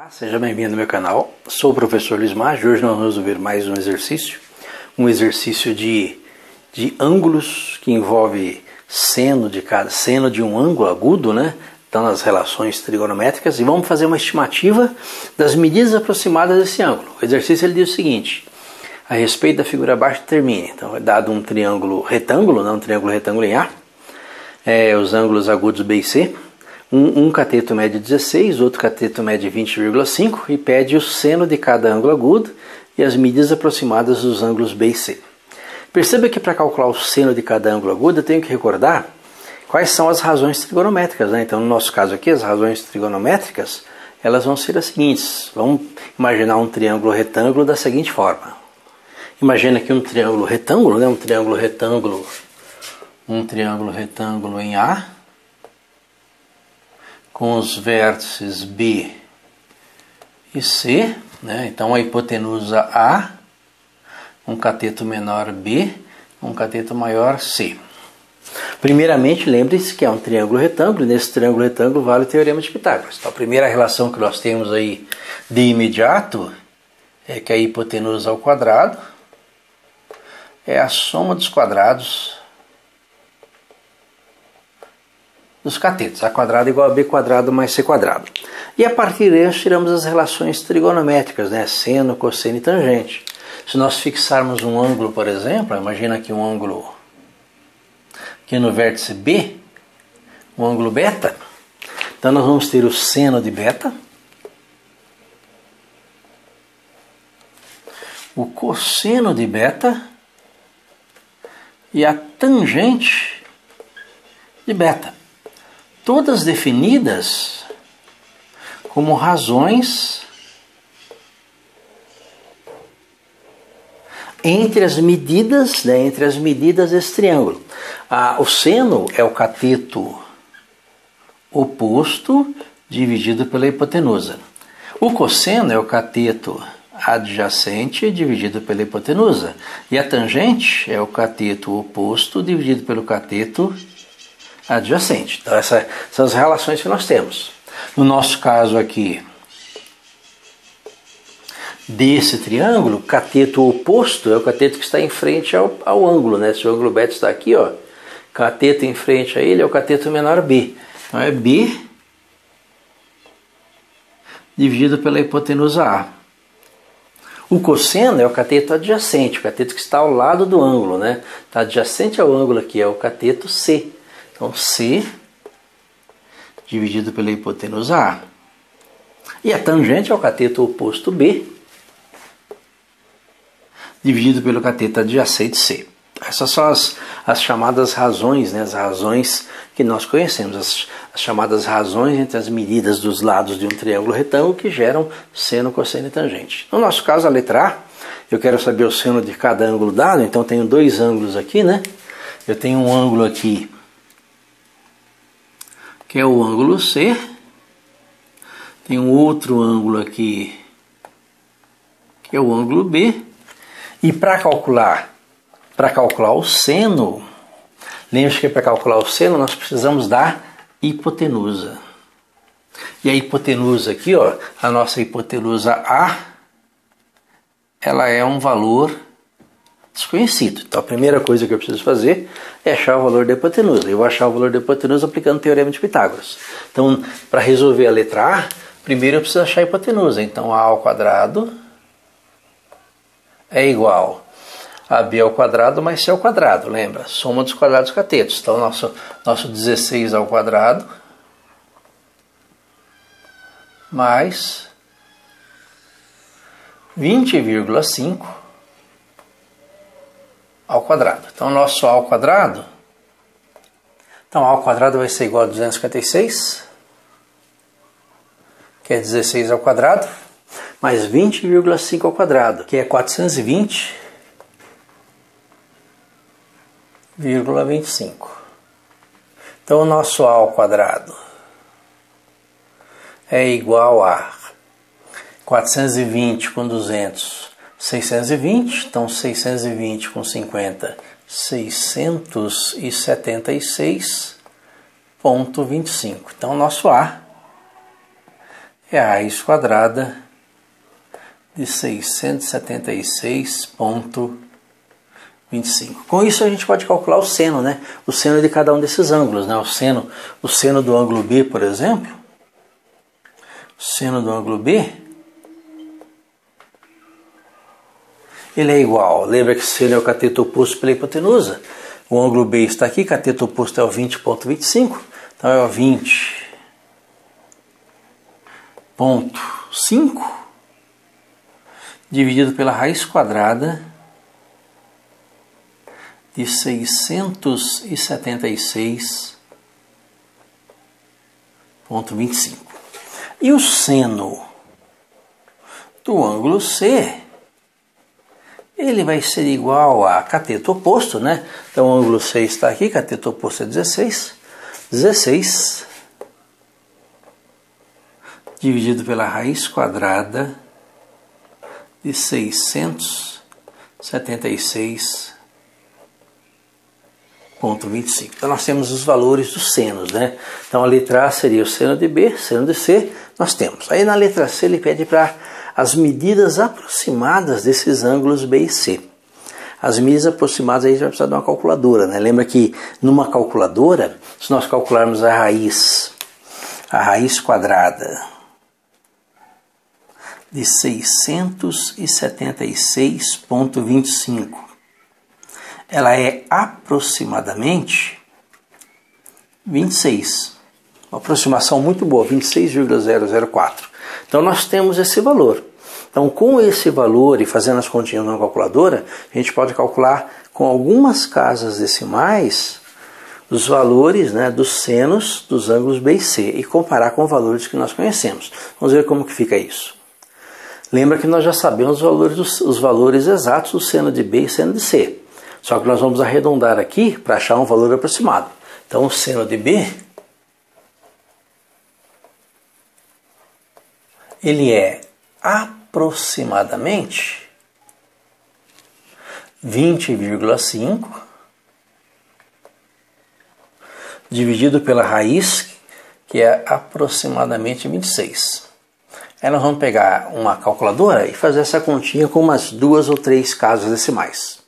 Olá, seja bem-vindo ao meu canal. Sou o professor Luiz Maggi. Hoje nós vamos ver mais um exercício de ângulos que envolve seno de um ângulo agudo, né? Então, nas relações trigonométricas, e vamos fazer uma estimativa das medidas aproximadas desse ângulo. O exercício ele diz o seguinte: a respeito da figura abaixo, determine. Então, é dado um triângulo retângulo, um triângulo retângulo em A, os ângulos agudos B e C. Um cateto mede 16, outro cateto mede 20,5 e pede o seno de cada ângulo agudo e as medidas aproximadas dos ângulos B e C. Perceba que para calcular o seno de cada ângulo agudo eu tenho que recordar quais são as razões trigonométricas, né? Então, no nosso caso aqui, as razões trigonométricas elas vão ser as seguintes. Vamos imaginar um triângulo retângulo da seguinte forma. Imagina aqui um triângulo retângulo, né? Um triângulo retângulo em A, com os vértices B e C, né? Então a hipotenusa A, um cateto menor B, um cateto maior C. Primeiramente, lembre-se que é um triângulo retângulo, e nesse triângulo retângulo vale o teorema de Pitágoras. Então a primeira relação que nós temos aí de imediato é que a hipotenusa ao quadrado é a soma dos quadrados dos catetos. A quadrado igual a B quadrado mais C quadrado. E a partir daí nós tiramos as relações trigonométricas, né? Seno, cosseno e tangente. Se nós fixarmos um ângulo, por exemplo, imagina aqui um ângulo aqui no vértice B, um ângulo beta. Então nós vamos ter o seno de beta, o cosseno de beta e a tangente de beta. Todas definidas como razões entre as medidas, desse triângulo. O seno é o cateto oposto dividido pela hipotenusa. O cosseno é o cateto adjacente dividido pela hipotenusa. E a tangente é o cateto oposto dividido pelo cateto adjacente. Então essas são as relações que nós temos. No nosso caso aqui, desse triângulo, cateto oposto é o cateto que está em frente ao ângulo, né? Se o ângulo beta está aqui, ó, cateto em frente a ele é o cateto menor B. Então é B dividido pela hipotenusa A. O cosseno é o cateto adjacente, o cateto que está ao lado do ângulo, né? Está adjacente ao ângulo aqui, é o cateto C. Então, C dividido pela hipotenusa A. E a tangente é o cateto oposto B dividido pelo cateto adjacente C. Essas são as chamadas razões, né? As razões que nós conhecemos, as chamadas razões entre as medidas dos lados de um triângulo retângulo que geram seno, cosseno e tangente. No nosso caso, a letra A, eu quero saber o seno de cada ângulo dado, então tenho dois ângulos aqui, né? Eu tenho um ângulo aqui que é o ângulo C, tem um outro ângulo aqui que é o ângulo B, e para calcular o seno, lembre-se que para calcular o seno nós precisamos da hipotenusa. E a hipotenusa aqui, ó, a nossa hipotenusa A, ela é um valor desconhecido. Então a primeira coisa que eu preciso fazer é achar o valor da hipotenusa. Eu vou achar o valor da hipotenusa aplicando o teorema de Pitágoras. Então, para resolver a letra A, primeiro eu preciso achar a hipotenusa. Então A ao quadrado é igual a B ao quadrado mais C ao quadrado. Lembra? Soma dos quadrados catetos. Então nosso 16 ao quadrado mais 20,5 ao quadrado. Então, nosso A ao quadrado, A ao quadrado vai ser igual a 256, que é 16 ao quadrado, mais 20,5 ao quadrado, que é 420,25. Então, o nosso A ao quadrado é igual a 420 com 200, 620, então 620 com 50, 676,25. Então, nosso A é a raiz quadrada de 676,25. Com isso a gente pode calcular o seno, né? O seno de cada um desses ângulos, né? O seno do ângulo B, por exemplo. O seno do ângulo B, ele é igual. Lembra que seno é o cateto oposto pela hipotenusa. O ângulo B está aqui, cateto oposto é o 20,25. Então é o 20,5 dividido pela raiz quadrada de 676,25. E o seno do ângulo C, ele vai ser igual a cateto oposto, né? Então o ângulo C está aqui, cateto oposto é 16. 16 dividido pela raiz quadrada de 676,25. Então nós temos os valores dos senos, né? Então a letra A seria o seno de B, seno de C, nós temos. Aí na letra C ele pede para as medidas aproximadas desses ângulos B e C. As medidas aproximadas aí a gente vai precisar de uma calculadora, né? Lembra que numa calculadora, se nós calcularmos a raiz quadrada de 676,25, ela é aproximadamente 26. Uma aproximação muito boa, 26,004. Então nós temos esse valor. Então com esse valor e fazendo as continhas na calculadora, a gente pode calcular com algumas casas decimais os valores, né, dos senos dos ângulos B e C e comparar com os valores que nós conhecemos. Vamos ver como que fica isso. Lembra que nós já sabemos os valores exatos do seno de B e seno de C. Só que nós vamos arredondar aqui para achar um valor aproximado. Então o seno de B, ele é aproximadamente 20,5 dividido pela raiz, que é aproximadamente 26. Aí nós vamos pegar uma calculadora e fazer essa continha com umas 2 ou 3 casas decimais.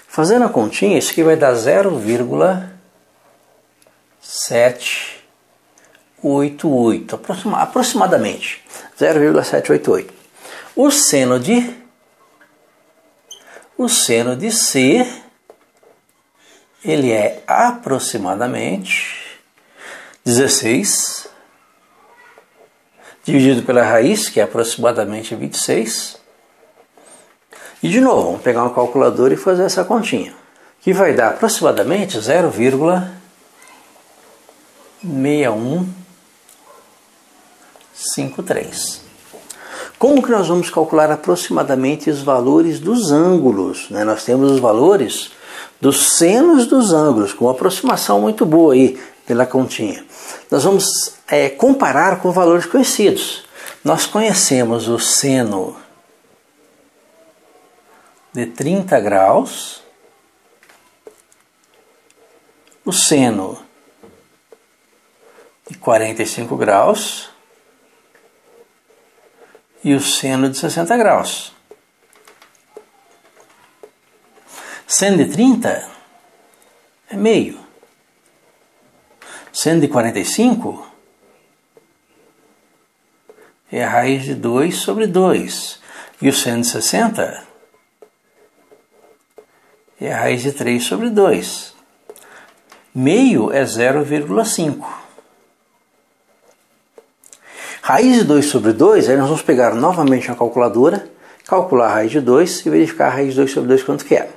Fazendo a continha, isso aqui vai dar 0,788, aproximadamente 0,788. O seno de C, ele é aproximadamente 16 dividido pela raiz, que é aproximadamente 26. E de novo, vamos pegar uma calculadora e fazer essa continha, que vai dar aproximadamente 0,6153. Como que nós vamos calcular aproximadamente os valores dos ângulos, né? Nós temos os valores dos senos dos ângulos, com uma aproximação muito boa aí pela continha. Nós vamos comparar com valores conhecidos. Nós conhecemos o seno de 30 graus, o seno de 45 graus e o seno de 60 graus. Seno de 30 é meio. Seno de 45 é a raiz de 2 sobre 2. E o seno de 60 é a raiz de 3 sobre 2. Meio é 0,5. Raiz de 2 sobre 2, aí nós vamos pegar novamente uma calculadora, calcular a raiz de 2 e verificar a raiz de 2 sobre 2 quanto que é.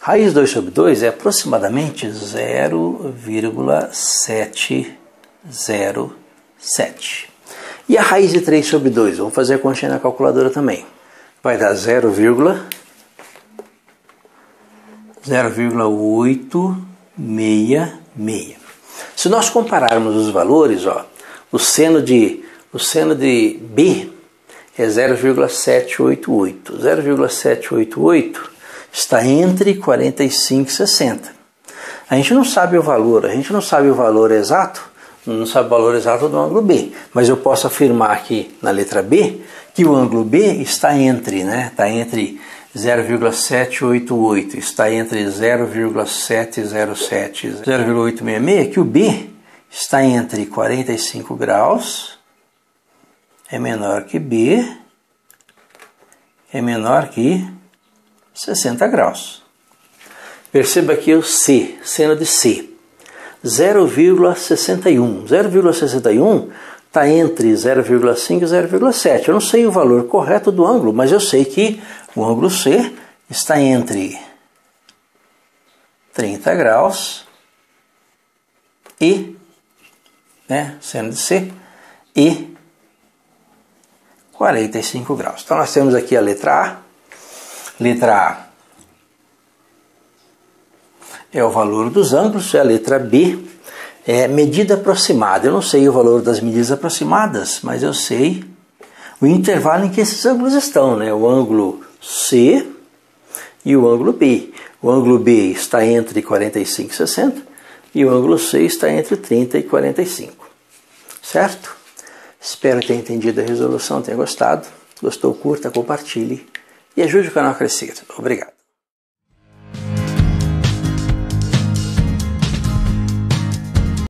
Raiz de 2 sobre 2 é aproximadamente 0,707. E a raiz de 3 sobre 2? Vamos fazer a continha na calculadora também. Vai dar 0,866. Se nós compararmos os valores, ó, o seno de B é 0,788. 0,788 está entre 45 e 60. A gente não sabe o valor exato não sabe o valor exato do ângulo B, mas eu posso afirmar aqui na letra B que o ângulo B está entre, está entre 0,788, está entre 0,707 e 0,866, que o B está entre 45 graus, é menor que B, é menor que 60 graus. Perceba aqui o C, seno de C. 0,61. 0,61 está entre 0,5 e 0,7. Eu não sei o valor correto do ângulo, mas eu sei que o ângulo C está entre 30 graus e, seno de C, e 45 graus. Então nós temos aqui a letra A. Letra A é o valor dos ângulos, a letra B é medida aproximada. Eu não sei o valor das medidas aproximadas, mas eu sei o intervalo em que esses ângulos estão, o ângulo C e o ângulo B. O ângulo B está entre 45 e 60 e o ângulo C está entre 30 e 45. Certo? Espero ter entendido a resolução, tenha gostado. Gostou, curta, compartilhe e ajude o canal a crescer. Obrigado.